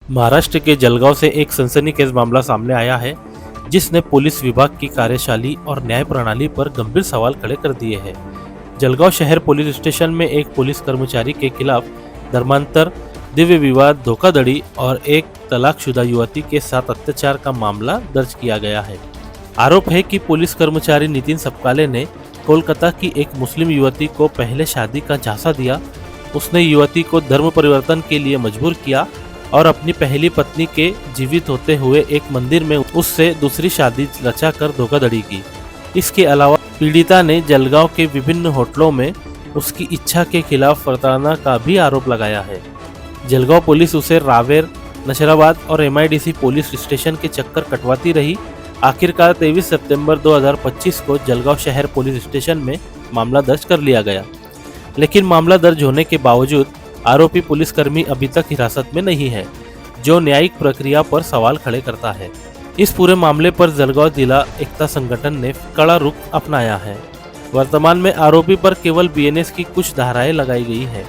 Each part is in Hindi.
महाराष्ट्र के जलगांव से एक सनसनीखेज मामला सामने आया है, जिसने पुलिस विभाग की कार्यशैली और न्याय प्रणाली पर गंभीर सवाल खड़े कर दिए हैं। जलगांव शहर पुलिस स्टेशन में एक पुलिस कर्मचारी के खिलाफ धर्मांतर, दिव्य विवाह, धोखाधड़ी और एक तलाकशुदा युवती के साथ अत्याचार का मामला दर्ज किया गया है। आरोप है कि पुलिस कर्मचारी नितिन सपकाले ने कोलकाता की एक मुस्लिम युवती को पहले शादी का झांसा दिया। उसने युवती को धर्म परिवर्तन के लिए मजबूर किया और अपनी पहली पत्नी के जीवित होते हुए एक मंदिर में उससे दूसरी शादी रचाकर धोखाधड़ी की। इसके अलावा पीड़िता ने जलगांव के विभिन्न होटलों में उसकी इच्छा के खिलाफ प्रताड़ना का भी आरोप लगाया है। जलगांव पुलिस उसे रावेर, नशराबाद और MIDC पुलिस स्टेशन के चक्कर कटवाती रही। आखिरकार 23 सितंबर 2025 को जलगांव शहर पुलिस स्टेशन में मामला दर्ज कर लिया गया, लेकिन मामला दर्ज होने के बावजूद आरोपी पुलिसकर्मी अभी तक हिरासत में नहीं है, जो न्यायिक प्रक्रिया पर सवाल खड़े करता है। इस पूरे मामले पर जलगांव जिला एकता संगठन ने कड़ा रुख अपनाया है। वर्तमान में आरोपी पर केवल BNS की कुछ धाराएं लगाई गई है।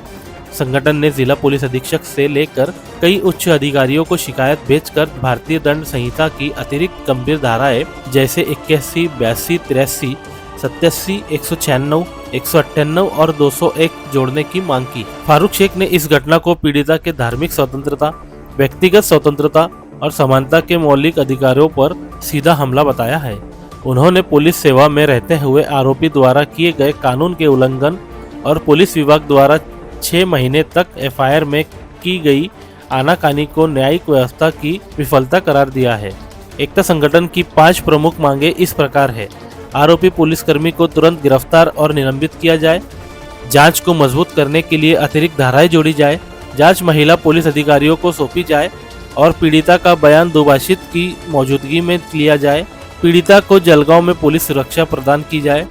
संगठन ने जिला पुलिस अधीक्षक से लेकर कई उच्च अधिकारियों को शिकायत भेजकर भारतीय दंड संहिता की अतिरिक्त गंभीर धाराएं जैसे 81, 82, 83, 87, 196, 198 और 201 जोड़ने की मांग की। फारूक शेख ने इस घटना को पीड़िता के धार्मिक स्वतंत्रता, व्यक्तिगत स्वतंत्रता और समानता के मौलिक अधिकारों पर सीधा हमला बताया है। उन्होंने पुलिस सेवा में रहते हुए आरोपी द्वारा किए गए कानून के उल्लंघन और पुलिस विभाग द्वारा 6 महीने तक FIR में की गई आनाकानी को न्यायिक व्यवस्था की विफलता करार दिया है। एकता संगठन की 5 प्रमुख मांगे इस प्रकार है। आरोपी पुलिसकर्मी को तुरंत गिरफ्तार और निलंबित किया जाए। जांच को मजबूत करने के लिए अतिरिक्त धाराएं जोड़ी जाए। जांच महिला पुलिस अधिकारियों को सौंपी जाए और पीड़िता का बयान दुभाषित की मौजूदगी में लिया जाए। पीड़िता को जलगांव में पुलिस सुरक्षा प्रदान की जाए।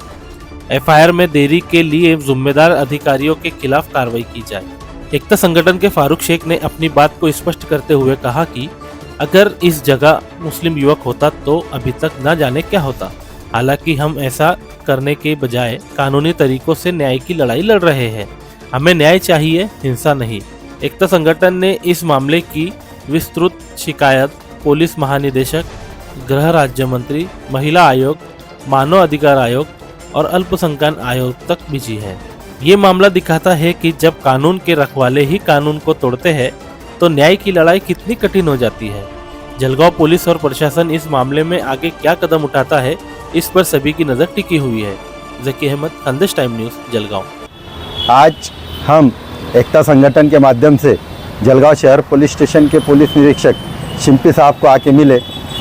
FIR में देरी के लिए जिम्मेदार अधिकारियों के खिलाफ कार्रवाई की जाए। एकता संगठन के फारूक शेख ने अपनी बात को स्पष्ट करते हुए कहा कि अगर इस जगह मुस्लिम युवक होता तो अभी तक न जाने क्या होता। हालांकि हम ऐसा करने के बजाय कानूनी तरीकों से न्याय की लड़ाई लड़ रहे हैं। हमें न्याय चाहिए, हिंसा नहीं। एकता संगठन ने इस मामले की विस्तृत शिकायत पुलिस महानिदेशक, गृह राज्य मंत्री, महिला आयोग, मानव अधिकार आयोग और अल्पसंख्यक आयोग तक भेजी है। ये मामला दिखाता है कि जब कानून के रखवाले ही कानून को तोड़ते हैं तो न्याय की लड़ाई कितनी कठिन हो जाती है। जलगांव पुलिस और प्रशासन इस मामले में आगे क्या कदम उठाता है, इस पर सभी की नज़र टिकी हुई है। Zaki Ahmed, Khandesh time news, Jalgaon. आज हम एकता संगठन के माध्यम से जलगांव शहर पुलिस स्टेशन के पुलिस निरीक्षक शिंपी साहब को आके मिले।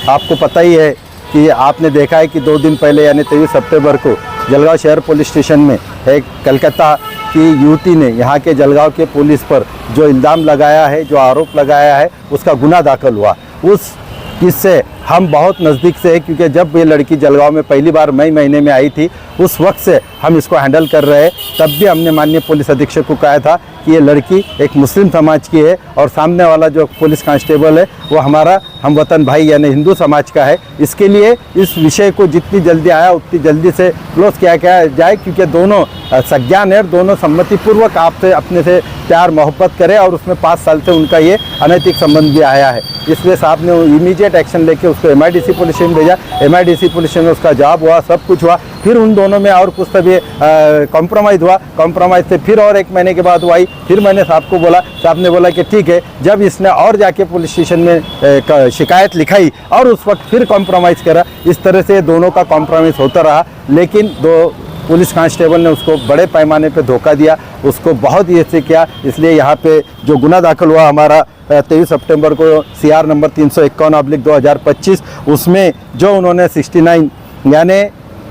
आपको पता ही है कि आपने देखा है कि 2 दिन पहले यानी 23 सितंबर को जलगांव शहर पुलिस स्टेशन में एक कलकत्ता की युवती ने यहाँ के जलगांव के पुलिस पर जो इल्ज़ाम लगाया है, जो आरोप लगाया है, उसका गुना दाखिल हुआ। उस किससे हम बहुत नज़दीक से है, क्योंकि जब ये लड़की जलगांव में पहली बार मई महीने में आई थी उस वक्त से हम इसको हैंडल कर रहे हैं। तब भी हमने माननीय पुलिस अधीक्षक को कहा था कि ये लड़की एक मुस्लिम समाज की है और सामने वाला जो पुलिस कांस्टेबल है वो हमारा हमवतन भाई यानी हिंदू समाज का है। इसके लिए इस विषय को जितनी जल्दी आया उतनी जल्दी से क्लोज किया जाए, क्योंकि दोनों संज्ञान है, दोनों सम्मतिपूर्वक आपसे अपने से प्यार मोहब्बत करें और उसमें 5 साल से उनका ये अनैतिक संबंध भी आया है। इसलिए साहब ने इमीडिएट एक्शन लेके उसको MIDC पुलिस स्टेशन भेजा। MIDC पुलिस स्टेशन में उसका जवाब हुआ, सब कुछ हुआ। फिर उन दोनों में और कुछ तभी कॉम्प्रोमाइज़ हुआ। कॉम्प्रोमाइज़ से फिर और 1 महीने के बाद वो आई। फिर मैंने साहब को बोला, साहब ने बोला कि ठीक है। जब इसने और जाके पुलिस स्टेशन में शिकायत लिखाई और उस वक्त फिर कॉम्प्रोमाइज़ करा। इस तरह से दोनों का कॉम्प्रोमाइज़ होता रहा, लेकिन 2 पुलिस कांस्टेबल ने उसको बड़े पैमाने पे धोखा दिया, उसको बहुत ही ऐसे किया। इसलिए यहाँ पे जो गुना दाखिल हुआ हमारा 23 सितंबर को CR नंबर 351/2025, उसमें जो उन्होंने 69 यानी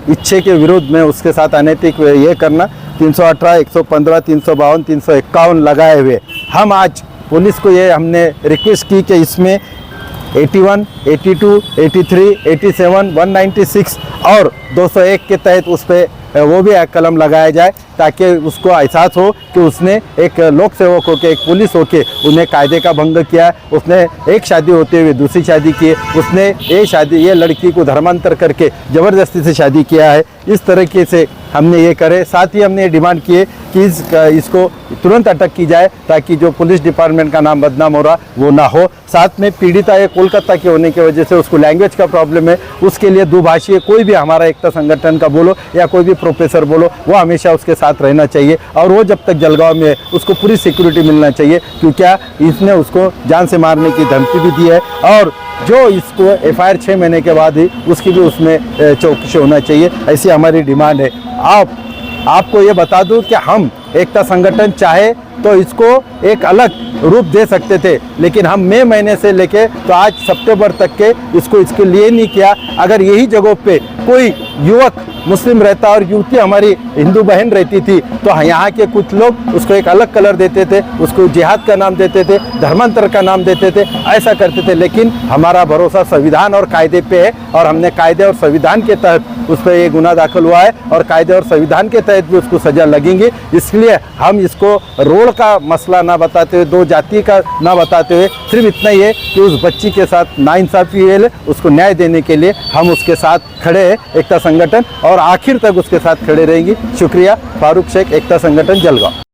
इच्छे के विरुद्ध में उसके साथ अनैतिक ये करना 318, 115, 352, 351 लगाए हुए हम आज पुलिस को ये हमने रिक्वेस्ट की कि इसमें 81, 82, 83, 87, 196 और 201 के तहत उस पर वो भी एक कलम लगाया जाए, ताकि उसको एहसास हो कि उसने एक लोक सेवक होकर, एक पुलिस होकर उन्हें कायदे का भंग किया। उसने एक शादी होते हुए दूसरी शादी की, उसने ये लड़की को धर्मांतर करके ज़बरदस्ती से शादी किया है। इस तरीके से हमने ये करे। साथ ही हमने ये डिमांड की है कि इसको तुरंत अटक की जाए ताकि जो पुलिस डिपार्टमेंट का नाम बदनाम हो रहा वो ना हो। साथ में पीड़िता ये कोलकाता के होने की वजह से उसको लैंग्वेज का प्रॉब्लम है, उसके लिए दुभाषी कोई भी हमारा एकता संगठन का बोलो या कोई भी प्रोफेसर बोलो वो हमेशा उसके साथ रहना चाहिए और वो जब तक जलगांव में है उसको पूरी सिक्योरिटी मिलना चाहिए, क्योंकि इसने उसको जान से मारने की धमकी भी दी है और जो इसको FIR 6 महीने के बाद ही उसकी भी उसमें चौकसी होना चाहिए, ऐसी हमारी डिमांड है। आपको ये बता दूं कि हम एकता संगठन चाहे तो इसको एक अलग रूप दे सकते थे, लेकिन हम मई महीने से लेके तो आज सितंबर तक के इसके लिए नहीं किया। अगर यही जगहों पे कोई युवक मुस्लिम रहता और युवती हमारी हिंदू बहन रहती थी तो यहाँ के कुछ लोग उसको एक अलग कलर देते थे, उसको जिहाद का नाम देते थे, धर्मांतर का नाम देते थे, ऐसा करते थे। लेकिन हमारा भरोसा संविधान और कायदे पे है और हमने कायदे और संविधान के तहत उस पर ये गुनाह दाखिल हुआ है और कायदे और संविधान के तहत भी उसको सजा लगेंगी। इसलिए हम इसको रोड का मसला ना बताते हुए, दो जाति का ना बताते हुए सिर्फ इतना ही है कि उस बच्ची के साथ नाइंसाफ़ी हुई है, उसको न्याय देने के लिए हम उसके साथ खड़े हैं एकता संगठन और आखिर तक उसके साथ खड़े रहेंगी। शुक्रिया। फारूक शेख, एकता संगठन, जलगांव।